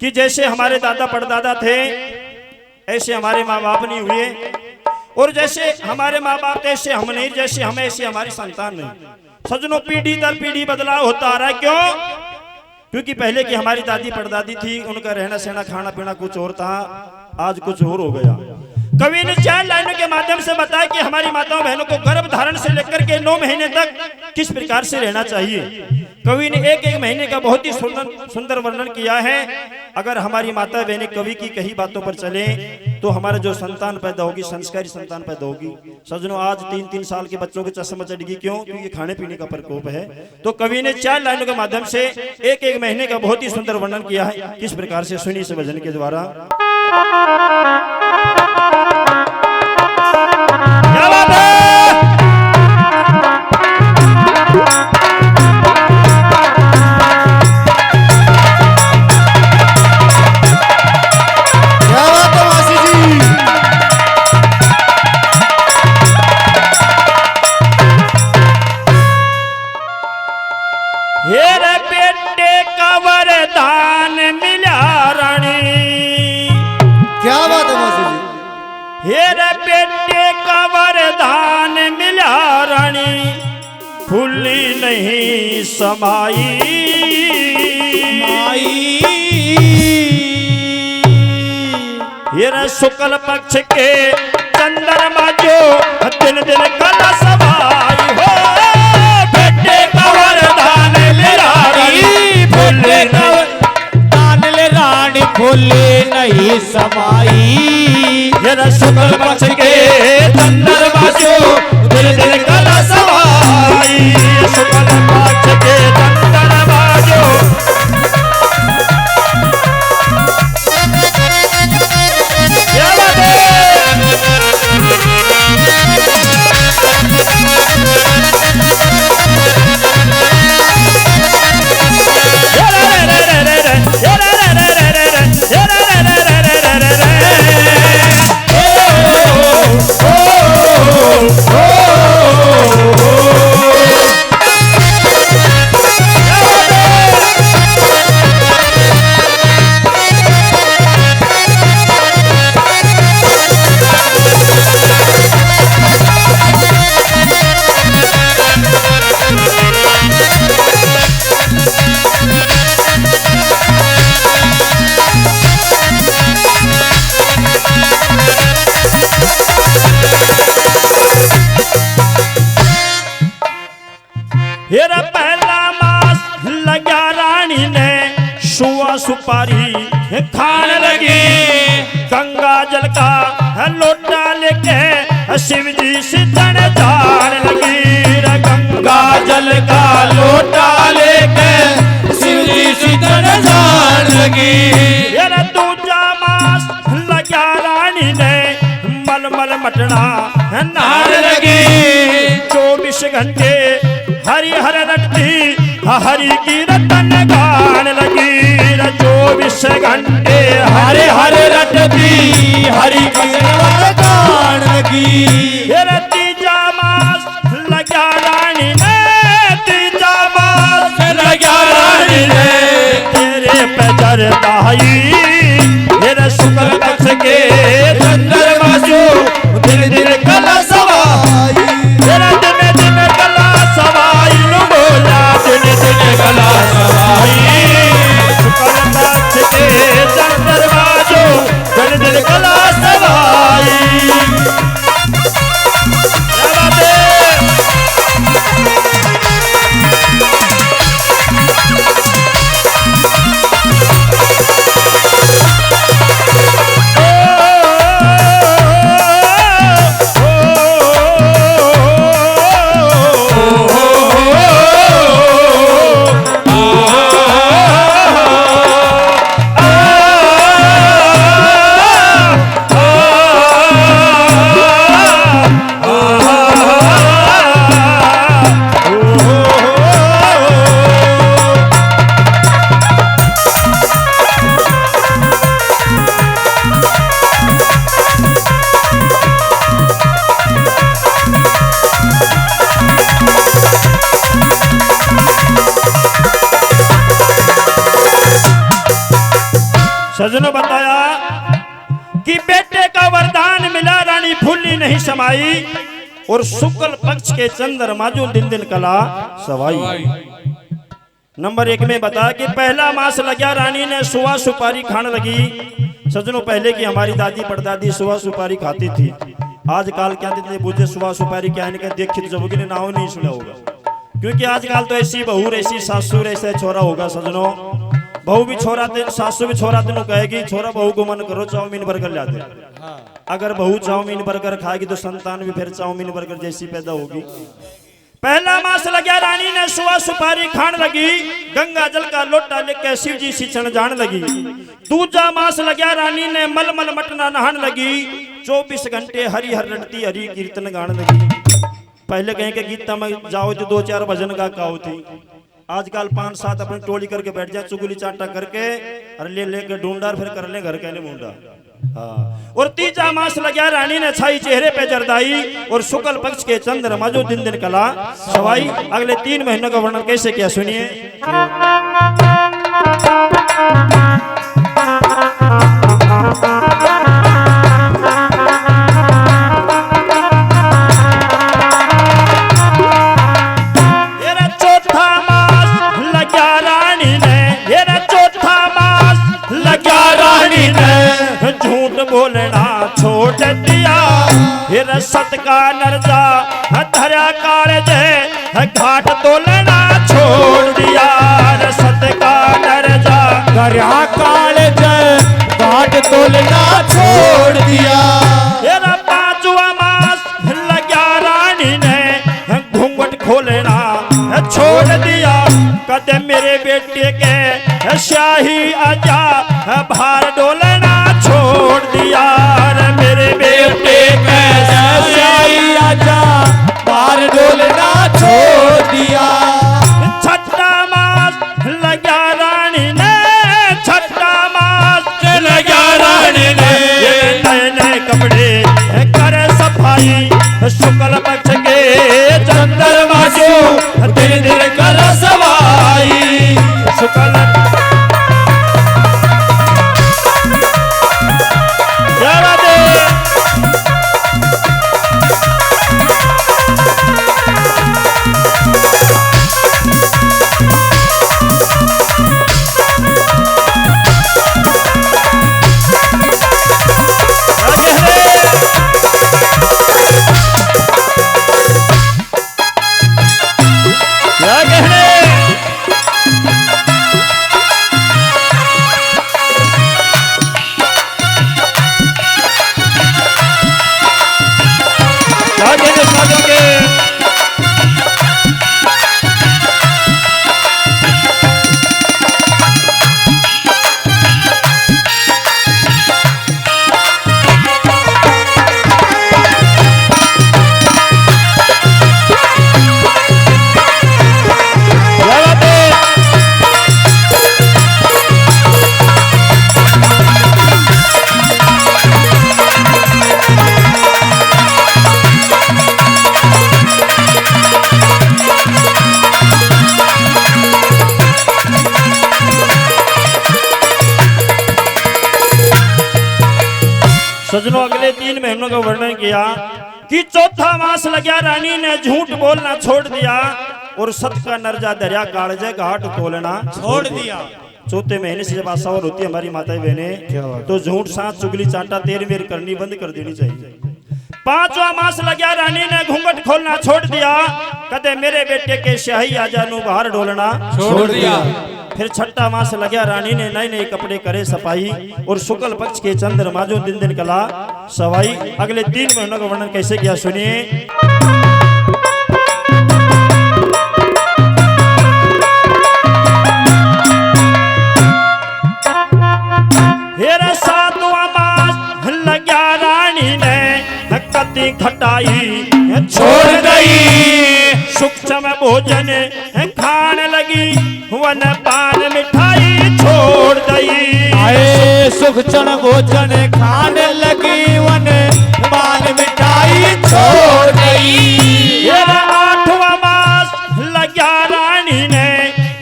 कि जैसे हमारे दादा परदादा थे ऐसे हमारे माँ बाप नहीं हुए, और जैसे हमारे माँ बाप थे ऐसे हम नहीं, जैसे हम ऐसे हमारी संतान नहीं। सजनों, पीढ़ी दर पीढ़ी बदलाव होता आ रहा है। क्यों? क्योंकि पहले की हमारी दादी परदादी थी, उनका रहना सहना खाना पीना कुछ और था, आज कुछ और हो गया। कवि ने 4 लाइनों के माध्यम से बताया कि हमारी माताओं बहनों को गर्भ धारण से लेकर के 9 महीने तक किस प्रकार से रहना चाहिए। कवि ने एक एक महीने का बहुत ही सुंदर वर्णन किया है। अगर हमारी माता बहनें कवि की कही बातों पर चले तो हमारा जो संतान पैदा होगी, संस्कारी संतान पैदा होगी। सजनों, आज 3-3 साल के बच्चों के चश्मा चढ़ेगी। क्यों? क्योंकि खाने पीने का प्रकोप है। तो कवि ने 4 लाइनों के माध्यम से एक एक महीने का बहुत ही सुंदर वर्णन किया है। किस प्रकार से, सुनिए इस भजन के द्वारा। क्या बात है? हेरे बेटे का वरदान मिला रानी। क्या बात है मासी जी? हेरे बेटे का वरदान मिला रानी, फूली नहीं समाई माई। हेरे शुक्ल पक्ष के चंद्रमा जो दिन दिन कला समाई हो, बेटे का वरदान मिला रानी, फूली दान ले रानी, फूले नहीं समाई। हेरे शुक्ल पक्ष के चंद्रमा जो दिन दिन कला समाई, शुक्ल पक्ष के चंद्रमा जो। क्या बात है? हेरा पहला मास लगा रानी ने, सुआ सुपारी खान लगी, गंगा जल का लोटा लेके शिव जी से तन जान लगी। गंगा जल का लोटा लेके शिव जी से तन जान लगी। हेरा दूजा मास लगा रानी ने, मलमल मटना नहान लगी, 24 घंटे हरि हर रटती हरि की रतन गान लगी। 24 घंटे हरि हर रटती हरि की रतन गान लगी। हेरा तीजा मास लगा रानी ने, तीजा मास लगा रानी ने, तेरे पे जरदाई। हेरा शुक्ल पक्ष के चंद्रमा जो दिन दिन कला सवाई, हेरा दिन दिन कला सवाई, बोला दिन दिन कला सवाई, शुक्ल पक्ष के चंद्रमा जो दिन दिन कला सवाई। क्या बात है? सजनों बताया कि बेटे का वरदान मिला, रानी फूली नहीं समाई, और शुक्ल पक्ष के चंद्रमा जो दिन दिन कला सवाई। नंबर 1 में बताया कि पहला मास लगा, रानी ने सुवा सुपारी खाने लगी। सजनों पहले की हमारी दादी परदादी सुवा सुपारी खाती थी। आजकल क्या देते बुझे सुवा सुपारी क्या इनके देखिए जबकि ने नाव नहीं सुना होगा, क्योंकि आजकल तो ऐसी बहू ऐसी सासुर ऐसा छोरा होगा। सजनों बहू भी छोरा सासू भी छोरा तेनों कहेगी छोरा बहू को मन करो चाउमीन बर्गर ला दे। अगर बहू चाउमीन बर्गर खाएगी तो संतान भी फिर चाउमीन बर्गर जैसी पैदा होगी। पहला मास लगा, रानी ने सुवा सुपारी खान लगी, गंगा जल का लोटा लेकर शिव जी सिंचन जान लगी। दूजा मास लगा, रानी ने मलमल मटना नहान लगी, 24 घंटे हरि हर रटती हरि कीर्तन गान लगी। पहले कहीं के गीता में जाओ तो 2-4 भजन का काऊ थी। आजकल 5-7 अपनी टोली करके बैठ जाए, चुगली चाटा करके और ले लेके ढूंढा, फिर कर ले घर कहने मुंडा। हाँ। और तीजा मास लगा, रानी ने छाई चेहरे पे जरदाई, और शुक्ल पक्ष के चंद्रमा जो दिन दिन कला सवाई। अगले 3 महीनों का वर्णन कैसे किया सुनिए। बोलना छोड़ दिया, फिर सत का नरजा धरा कालज घाट तोलना छोड़ दिया। सत का नरजा धरा कालज घाट तोलना छोड़ दिया। तेरा 5वां मास लगा, रानी ने घूंघट खोलना छोड़ दिया। कदे मेरे बेटे के शाही आजा भार डोलना छोड़ दिया। मेरे बेटे के शाही आजा भार डोलना छोड़ दिया। 6ठा मास लगा, रानी ने 6ठा मास लगा, रानी ने नए नए कपड़े कर सफाई, शुक्ल पक्ष के चंद्रमा जो दिन दिन कर सवाई। शुक्ल सजनों अगले 3 महीनों का वर्णन किया कि 4था मास लगा, रानी ने झूठ बोलना छोड़ दिया, और सत का नरजा दरिया कालज घाट तोलना छोड़ दिया। 4थे महीने से जब आशावर होती है हमारी माताएं बहनें, तो झूठ साथ चुगली चाटा 13 मेर करनी बंद कर देनी चाहिए। 5वां मास लगा, रानी ने घूंघट खोलना छोड़ दिया, कदे मेरे बेटे के शाही आजा नु बाहर डोलना छोड़ दिया। फिर 6ठा मास लगा, रानी ने नए नए कपड़े करे सफाई, और शुक्ल पक्ष के चंद्रमा जो दिन दिन कला सवाई। अगले 3 महीनों का वर्णन कैसे किया सुनिए। फिर 7वां मास लगा, रानी ने कति खटाई छोड़ गई, सूक्ष्म भोजन खान लगी, वन पान मिठाई छोड़ गई। आए सूक्ष्म भोजन खाने लगी, वन पान मिठाई छोड़ गई। 8वां मास लगा, रानी ने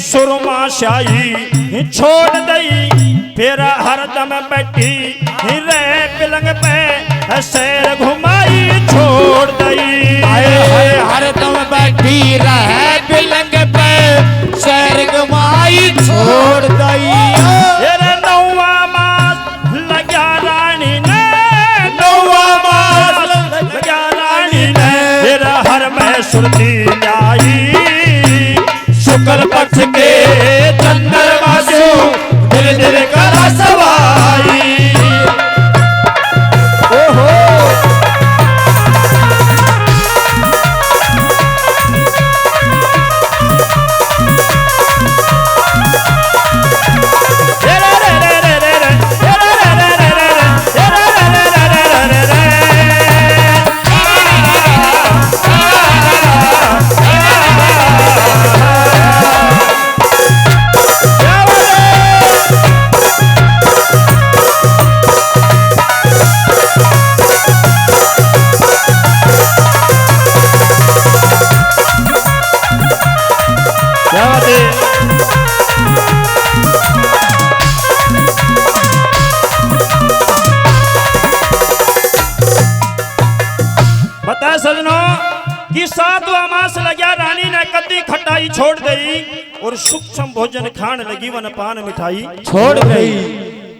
सुरमा शाही छोड़ गई, फिर हरदम बैठी रे पलंग पे सैर घुमाई छोड़ दई। हाय हाय हरदम बैठी रहे पलंग पे सैर घुमाई छोड़ दई। तेरे नौवा मास लग्या रानी ने, नौवा मास लग्या रानी ने तेरा हर में सुरती लाई। शुक्ल पक्ष के चंद्रमा से दिल दिल करा सवाई। ओहो बता सजनों कि 7वां मास लग्या रानी ने कद्दी खटाई छोड़ दई और सूक्ष्म भोजन खान लगी वन पान मिठाई छोड़ गई।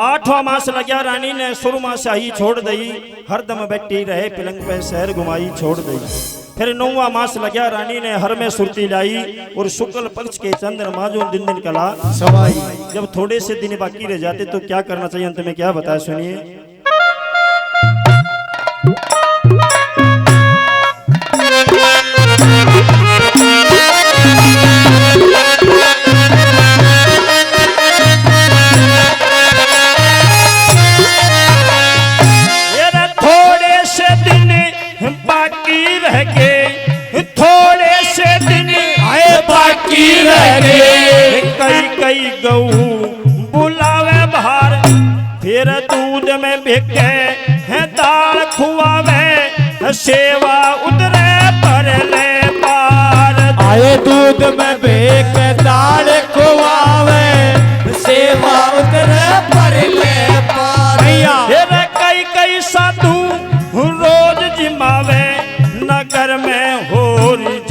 8वां मास लग्या रानी ने सुरमा शाही छोड़ दई हरदम बैठी रहे पलंग पे सैर घुमाई छोड़ दई। फिर 9वां मास लग्या रानी ने हर में सुरती लाई और शुक्ल पक्ष के चंद्रमा जो दिन दिन कला सवाई। जब थोड़े से दिन बाकी रह जाते तो क्या करना चाहिए, अंत में क्या बताया सुनिए। थोड़े से दिन बाकी रह गए, थोड़े से दिन आए बाकी रह गए। कई कई गऊ बुलावे बाहर फिर दूध में भिके है दाल खुआवे सेवा उतरे पर ले पार। आए दूध में बेक दाल खुआवे सेवा उतरे पर ले पार। फिर कई कई साधु रोज जिमावे नगर में हो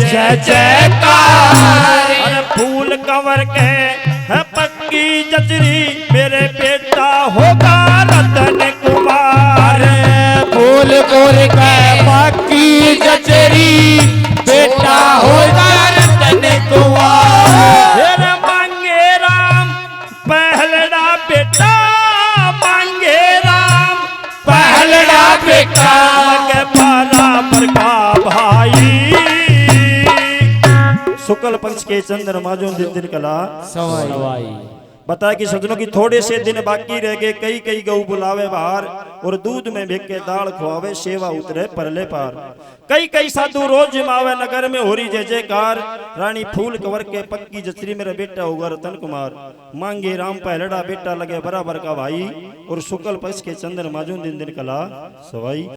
जय जयकार। अरे फूल कंवर के है पक्की जचरी मेरे बेटा होगा रतन कुमार। फूल गोर का बाकी जचरी बेटा होगा रतन कुमार। फिर मांगे राम पहलड़ा बेटा, मांगे राम पहलड़ा बेटा के बराबर का भाई। शुक्ल पक्ष के चंद्रमा जो दिन दिन कला सवाई। बता कि सजनों की थोड़े से दिन बाकी रह गए, कई कई गऊ बुलावे बाहर और दूध में भिग के दाल खुआवे सेवा उतरे परले पार। कई कई साधु रोज जिमावे नगर में होरी जय जयकार। रानी फूल कंवर के पक्की जचरी मेरा बेटा होगा रतन कुमार। मांगे राम पहलड़ा बेटा लगे बराबर का भाई और शुक्ल पक्ष के चंद्रमा जो दिन दिन कला सवाई।